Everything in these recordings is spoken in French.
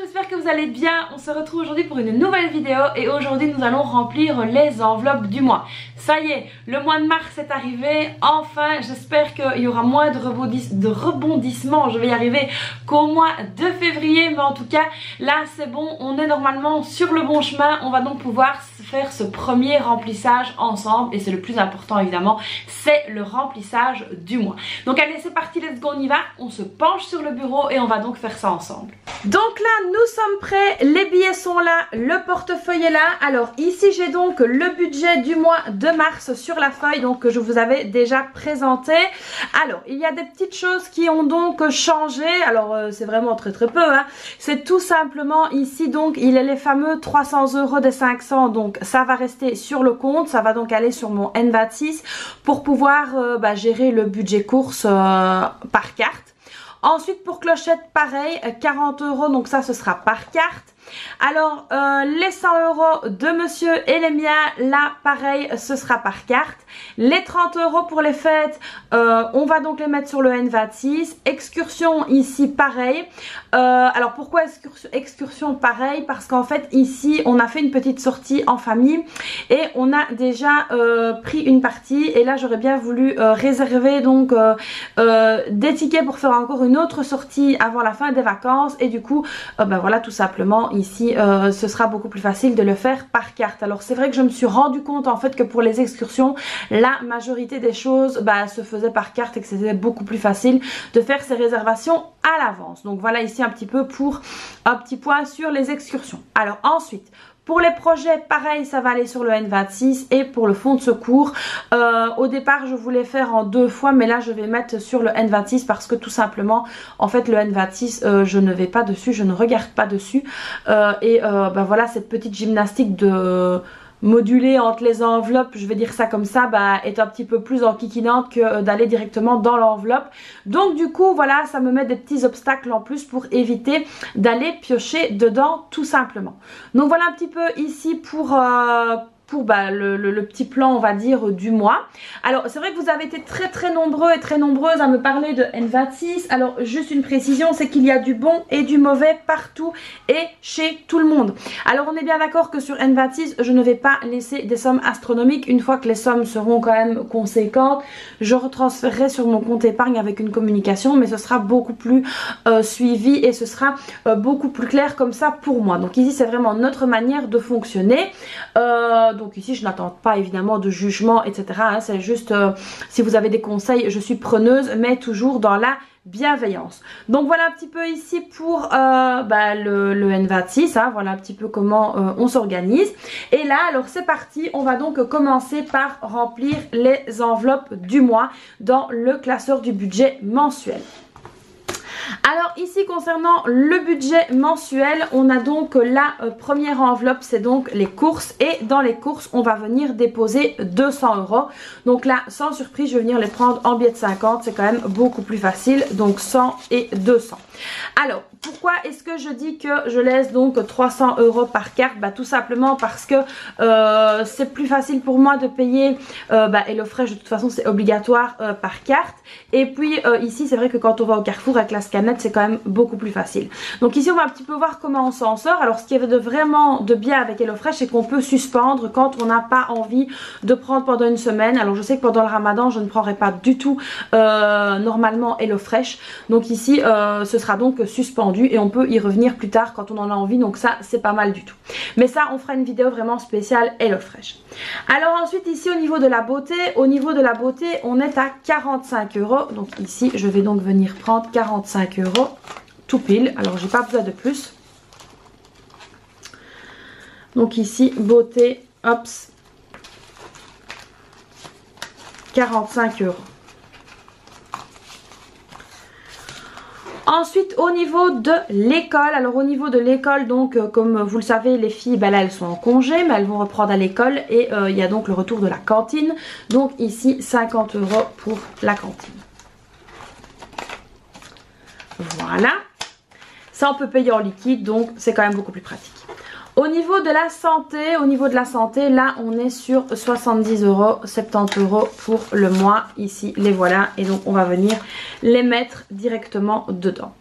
j'espère que vous allez bien. On se retrouve aujourd'hui pour une nouvelle vidéo et aujourd'hui nous allons remplir les enveloppes du mois. Ça y est, le mois de mars est arrivé. Enfin, j'espère qu'il y aura moins de rebondissements, je vais y arriver, qu'au mois de février. Mais en tout cas, là c'est bon, on est normalement sur le bon chemin. On va donc pouvoir faire ce premier remplissage ensemble et c'est le plus important évidemment, c'est le remplissage du mois. Donc allez, c'est parti, let's go, on y va. On se penche sur le bureau et on va donc faire ça ensemble. Donc là, nous sommes prêts, les billets sont là, le portefeuille est là. Alors ici, j'ai donc le budget du mois de mars sur la feuille donc que je vous avais déjà présenté. Alors, il y a des petites choses qui ont donc changé. Alors, c'est vraiment très peu, hein. C'est tout simplement ici, donc, il est les fameux 300 € des 500. Donc, ça va rester sur le compte. Ça va donc aller sur mon N26 pour pouvoir gérer le budget course par carte. Ensuite, pour clochette, pareil, 40 €, donc ça, ce sera par carte. Alors, les 100 € de monsieur et les miens, là, pareil, ce sera par carte. Les 30 € pour les fêtes, on va donc les mettre sur le N26. Excursion, ici, pareil. Alors, pourquoi excursion, pareil? Parce qu'en fait, ici, on a fait une petite sortie en famille et on a déjà pris une partie. Et là, j'aurais bien voulu réserver donc des tickets pour faire encore une autre sortie avant la fin des vacances. Et du coup, voilà, tout simplement, ici ce sera beaucoup plus facile de le faire par carte. Alors c'est vrai que je me suis rendu compte en fait que pour les excursions la majorité des choses se faisait par carte et que c'était beaucoup plus facile de faire ces réservations à l'avance. Donc voilà ici un petit peu pour un petit point sur les excursions. Alors ensuite, pour les projets, pareil, ça va aller sur le N26 et pour le fonds de secours, au départ, je voulais faire en 2 fois, mais là, je vais mettre sur le N26 parce que tout simplement, en fait, le N26, je ne vais pas dessus, je ne regarde pas dessus. Voilà, cette petite gymnastique de moduler entre les enveloppes, je vais dire ça comme ça, est un petit peu plus enquiquinante que d'aller directement dans l'enveloppe. Donc du coup voilà, ça me met des petits obstacles en plus pour éviter d'aller piocher dedans tout simplement. Donc voilà un petit peu ici pour le petit plan on va dire du mois. Alors c'est vrai que vous avez été très nombreux et très nombreuses à me parler de N26. Alors juste une précision, c'est qu'il y a du bon et du mauvais partout et chez tout le monde. Alors on est bien d'accord que sur N26 je ne vais pas laisser des sommes astronomiques. Une fois que les sommes seront quand même conséquentes, je retransférerai sur mon compte épargne avec une communication, mais ce sera beaucoup plus suivi et ce sera beaucoup plus clair comme ça pour moi. Donc ici c'est vraiment notre manière de fonctionner. Donc ici je n'attends pas évidemment de jugement etc, hein, c'est juste si vous avez des conseils je suis preneuse, mais toujours dans la bienveillance. Donc voilà un petit peu ici pour le N26, hein, voilà un petit peu comment on s'organise. Et là alors c'est parti, on va donc commencer par remplir les enveloppes du mois dans le classeur du budget mensuel. Alors ici concernant le budget mensuel, on a donc la première enveloppe, c'est donc les courses et dans les courses on va venir déposer 200 €. Donc là sans surprise je vais venir les prendre en billets de 50, c'est quand même beaucoup plus facile, donc 100 et 200. Alors pourquoi est-ce que je dis que je laisse donc 300 € par carte? Tout simplement parce que c'est plus facile pour moi de payer HelloFresh, de toute façon c'est obligatoire par carte. Et puis ici c'est vrai que quand on va au Carrefour avec la scanette c'est quand même beaucoup plus facile. Donc ici on va un petit peu voir comment on s'en sort. Alors ce qui est vraiment de bien avec HelloFresh, c'est qu'on peut suspendre quand on n'a pas envie de prendre pendant une semaine. Alors je sais que pendant le Ramadan je ne prendrai pas du tout normalement HelloFresh. Donc ici ce sera donc suspendu et on peut y revenir plus tard quand on en a envie. Donc ça c'est pas mal du tout. Mais ça on fera une vidéo vraiment spéciale HelloFresh. Alors ensuite ici au niveau de la beauté, on est à 45 €. Donc ici je vais donc venir prendre 45 € tout pile. Alors j'ai pas besoin de plus. Donc ici beauté, hops, 45 €. Ensuite au niveau de l'école, alors au niveau de l'école donc comme vous le savez les filles là elles sont en congé mais elles vont reprendre à l'école et il y a donc le retour de la cantine. Donc ici 50 € pour la cantine. Voilà, ça on peut payer en liquide donc c'est quand même beaucoup plus pratique. Au niveau de la santé, là on est sur 70 €, 70 € pour le mois. Ici les voilà et donc on va venir les mettre directement dedans.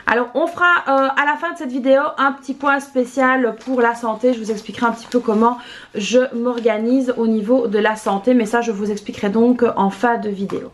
Alors on fera à la fin de cette vidéo un petit point spécial pour la santé. Je vous expliquerai un petit peu comment je m'organise au niveau de la santé, mais ça je vous expliquerai donc en fin de vidéo.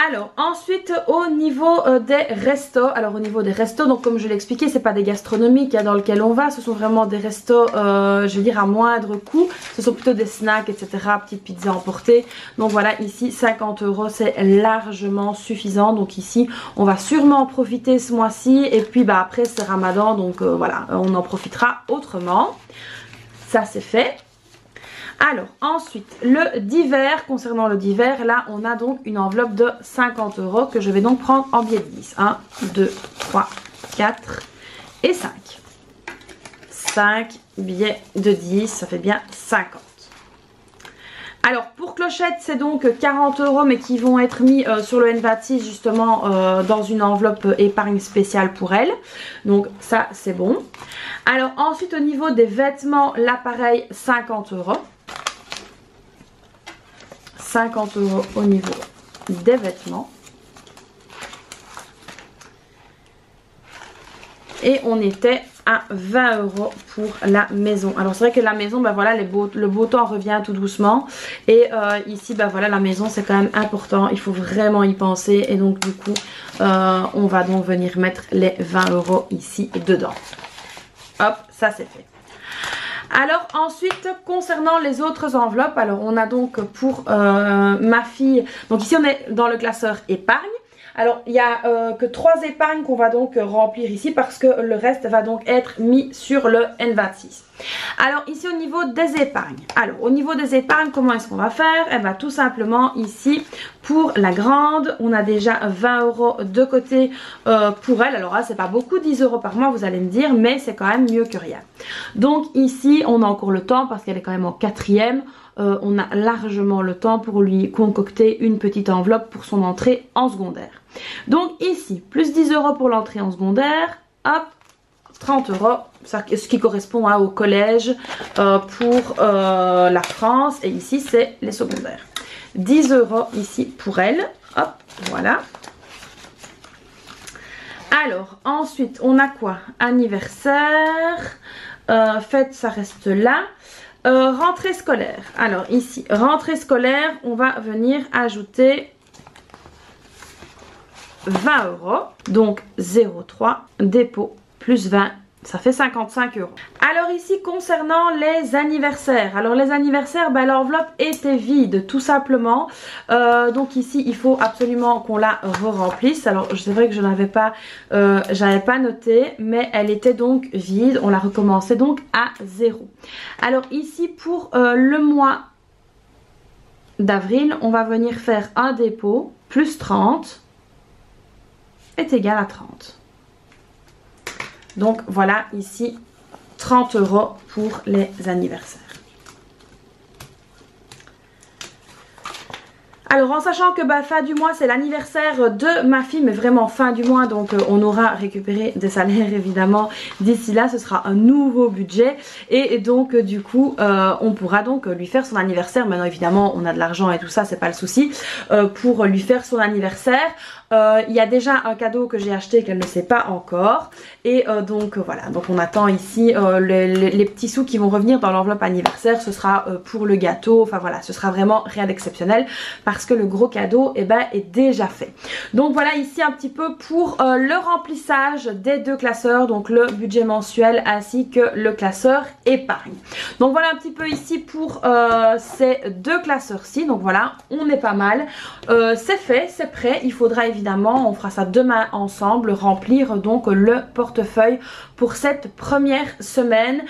Alors ensuite au niveau des restos, donc comme je l'ai expliqué, c'est pas des gastronomiques dans lesquels on va, ce sont vraiment des restos je veux dire à moindre coût, ce sont plutôt des snacks etc, petites pizzas emportées. Donc voilà, ici 50 € c'est largement suffisant, donc ici on va sûrement en profiter ce mois-ci et puis bah après c'est Ramadan, donc voilà, on en profitera autrement. Ça c'est fait. Alors ensuite le divers, concernant le divers, là on a donc une enveloppe de 50 € que je vais donc prendre en billets de 10. 1, 2, 3, 4 et 5. 5 billets de 10, ça fait bien 50. Alors pour Clochette c'est donc 40 € mais qui vont être mis sur le N26 justement dans une enveloppe épargne spéciale pour elle. Donc ça c'est bon. Alors ensuite au niveau des vêtements, là pareil 50 €. 50 € au niveau des vêtements. Et on était à 20 € pour la maison. Alors c'est vrai que la maison, bah voilà, le beau temps revient tout doucement. Et ici, bah voilà, la maison c'est quand même important. Il faut vraiment y penser. Et donc du coup, on va donc venir mettre les 20 € ici dedans. Hop, ça c'est fait. Alors ensuite concernant les autres enveloppes, alors on a donc pour ma fille, donc ici on est dans le classeur épargne. Alors il n'y a que 3 épargnes qu'on va donc remplir ici parce que le reste va donc être mis sur le N26. Alors ici au niveau des épargnes, comment est-ce qu'on va faire? Eh bien tout simplement ici pour la grande on a déjà 20 € de côté pour elle. Alors là c'est pas beaucoup, 10 € par mois vous allez me dire, mais c'est quand même mieux que rien. Donc ici on a encore le temps parce qu'elle est quand même en 4e. On a largement le temps pour lui concocter une petite enveloppe pour son entrée en secondaire. Donc ici plus 10 € pour l'entrée en secondaire, hop, 30 €, ce qui correspond au collège pour la France, et ici c'est les secondaires. 10 € ici pour elle, hop, voilà. Alors ensuite on a quoi? Anniversaire, fête ça reste là. Rentrée scolaire, alors ici rentrée scolaire on va venir ajouter 20 €, donc 0,3 dépôt plus 20, ça fait 55 €. Alors ici concernant les anniversaires, alors les anniversaires, ben, l'enveloppe était vide tout simplement. Donc ici il faut absolument qu'on la re-remplisse. Alors c'est vrai que je n'avais pas, j'avais pas noté, mais elle était donc vide. On la recommençait donc à 0. Alors ici pour le mois d'avril, on va venir faire un dépôt plus 30 est égal à 30. Donc voilà ici 30 € pour les anniversaires. Alors en sachant que bah, fin du mois c'est l'anniversaire de ma fille, mais vraiment fin du mois, donc on aura récupéré des salaires évidemment d'ici là, ce sera un nouveau budget et donc du coup on pourra donc lui faire son anniversaire. Maintenant évidemment on a de l'argent et tout ça, c'est pas le souci, pour lui faire son anniversaire. Il y a déjà un cadeau que j'ai acheté qu'elle ne sait pas encore et donc voilà, donc on attend ici les petits sous qui vont revenir dans l'enveloppe anniversaire. Ce sera pour le gâteau, enfin voilà, ce sera vraiment rien d'exceptionnel parce que le gros cadeau est déjà fait. Donc voilà ici un petit peu pour le remplissage des deux classeurs, donc le budget mensuel ainsi que le classeur épargne. Donc voilà un petit peu ici pour ces deux classeurs-ci. Donc voilà, on est pas mal, c'est fait, c'est prêt. Il faudra évidemment, on fera ça demain ensemble, remplir donc le portefeuille pour cette première semaine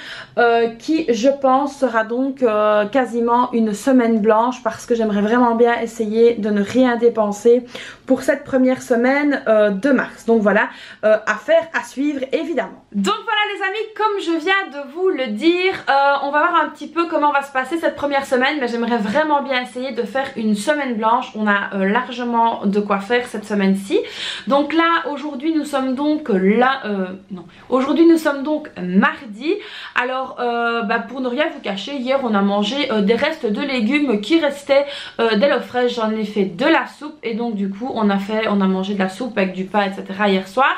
qui je pense sera donc quasiment une semaine blanche parce que j'aimerais vraiment bien essayer de ne rien dépenser pour cette première semaine de mars. Donc voilà, affaire à suivre évidemment. Donc voilà les amis, comme je viens de vous le dire, on va voir un petit peu comment va se passer cette première semaine, mais j'aimerais vraiment bien essayer de faire une semaine blanche. On a largement de quoi faire cette semaine. semaine-ci. Donc là aujourd'hui nous sommes donc aujourd'hui nous sommes donc mardi. Alors pour ne rien vous cacher, hier on a mangé des restes de légumes qui restaient d'HelloFresh. J'en ai fait de la soupe et donc du coup on a mangé de la soupe avec du pain etc. hier soir.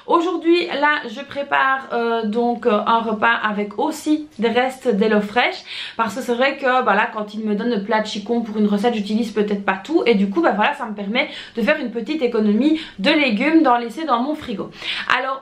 Aujourd'hui là je prépare donc un repas avec aussi des restes d'HelloFresh parce que c'est vrai que là quand ils me donnent le plat de chicon pour une recette j'utilise peut-être pas tout et du coup voilà ça me permet de faire une petite économie de légumes d'en laisser dans mon frigo. Alors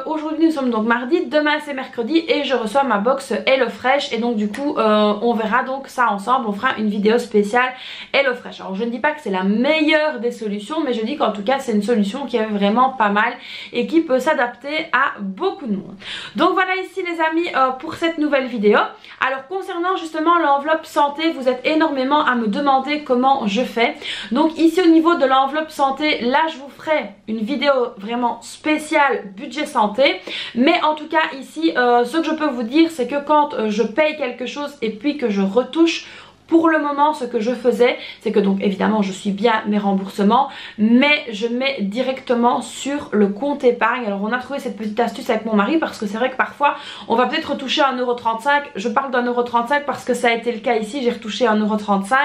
aujourd'hui nous sommes donc mardi, demain c'est mercredi et je reçois ma box HelloFresh et donc du coup on verra donc ça ensemble, on fera une vidéo spéciale HelloFresh. Alors je ne dis pas que c'est la meilleure des solutions mais je dis qu'en tout cas c'est une solution qui est vraiment pas mal et qui peut s'adapter à beaucoup de monde. Donc voilà ici les amis pour cette nouvelle vidéo. Alors concernant justement l'enveloppe santé, vous êtes énormément à me demander comment je fais. Donc ici au niveau de l'enveloppe santé, là je vous ferai une vidéo vraiment spéciale budget santé. Mais en tout cas ici ce que je peux vous dire c'est que quand je paye quelque chose et puis que je retouche, pour le moment ce que je faisais c'est que donc évidemment je suis bien mes remboursements mais je mets directement sur le compte épargne. Alors on a trouvé cette petite astuce avec mon mari parce que c'est vrai que parfois on va peut-être retoucher 1,35 €. Je parle d'1,35 € parce que ça a été le cas ici, j'ai retouché 1,35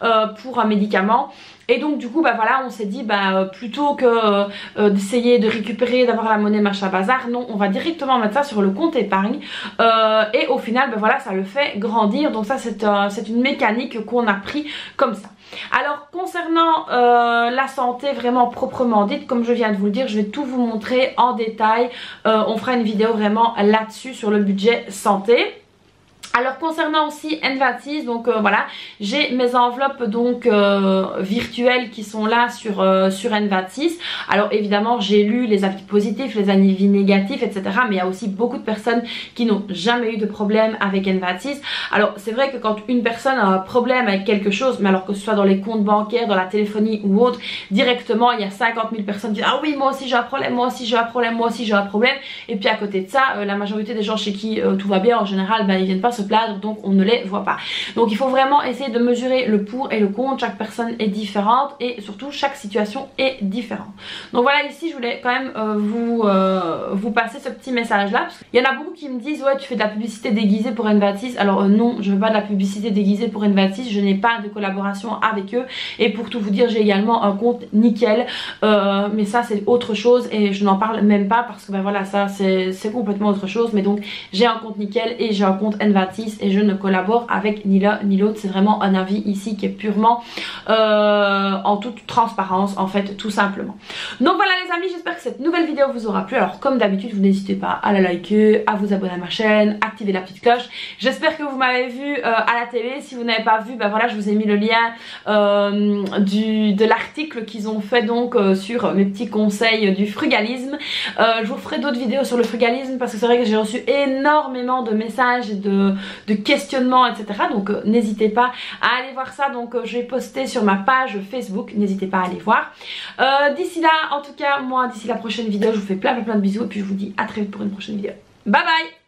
€ pour un médicament. Et donc du coup voilà on s'est dit plutôt que d'essayer de récupérer, d'avoir la monnaie machin bazar, non on va directement mettre ça sur le compte épargne et au final voilà ça le fait grandir. Donc ça c'est une mécanique qu'on a pris comme ça. Alors concernant la santé vraiment proprement dite, comme je viens de vous le dire, je vais tout vous montrer en détail. On fera une vidéo vraiment là-dessus sur le budget santé. Alors concernant aussi N26, donc voilà, j'ai mes enveloppes donc virtuelles qui sont là sur N26. Alors évidemment j'ai lu les avis positifs, les avis négatifs etc. Mais il y a aussi beaucoup de personnes qui n'ont jamais eu de problème avec N26. Alors c'est vrai que quand une personne a un problème avec quelque chose, mais alors que ce soit dans les comptes bancaires, dans la téléphonie ou autre, directement il y a 50 000 personnes qui disent ah oui moi aussi j'ai un problème, moi aussi j'ai un problème, moi aussi j'ai un problème. Et puis à côté de ça, la majorité des gens chez qui tout va bien en général, ils viennent pas se plaindre, donc on ne les voit pas. Donc il faut vraiment essayer de mesurer le pour et le contre, chaque personne est différente et surtout chaque situation est différente. Donc voilà ici je voulais quand même vous passer ce petit message là. Il y en a beaucoup qui me disent ouais tu fais de la publicité déguisée pour N26. Alors non je ne fais pas de la publicité déguisée pour N26, je n'ai pas de collaboration avec eux et pour tout vous dire j'ai également un compte nickel mais ça c'est autre chose et je n'en parle même pas parce que voilà ça c'est complètement autre chose. Mais donc j'ai un compte nickel et j'ai un compte N26 et je ne collabore avec ni l'un ni l'autre. C'est vraiment un avis ici qui est purement en toute transparence en fait tout simplement. Donc voilà les amis, j'espère que cette nouvelle vidéo vous aura plu. Alors comme d'habitude vous n'hésitez pas à la liker, à vous abonner à ma chaîne, activer la petite cloche. J'espère que vous m'avez vu à la télé. Si vous n'avez pas vu voilà je vous ai mis le lien de l'article qu'ils ont fait donc sur mes petits conseils du frugalisme. Je vous ferai d'autres vidéos sur le frugalisme parce que c'est vrai que j'ai reçu énormément de messages et de questionnements etc. Donc n'hésitez pas à aller voir ça. Donc je vais poster sur ma page Facebook, n'hésitez pas à aller voir. D'ici là en tout cas moi d'ici la prochaine vidéo je vous fais plein de bisous et puis je vous dis à très vite pour une prochaine vidéo. Bye bye.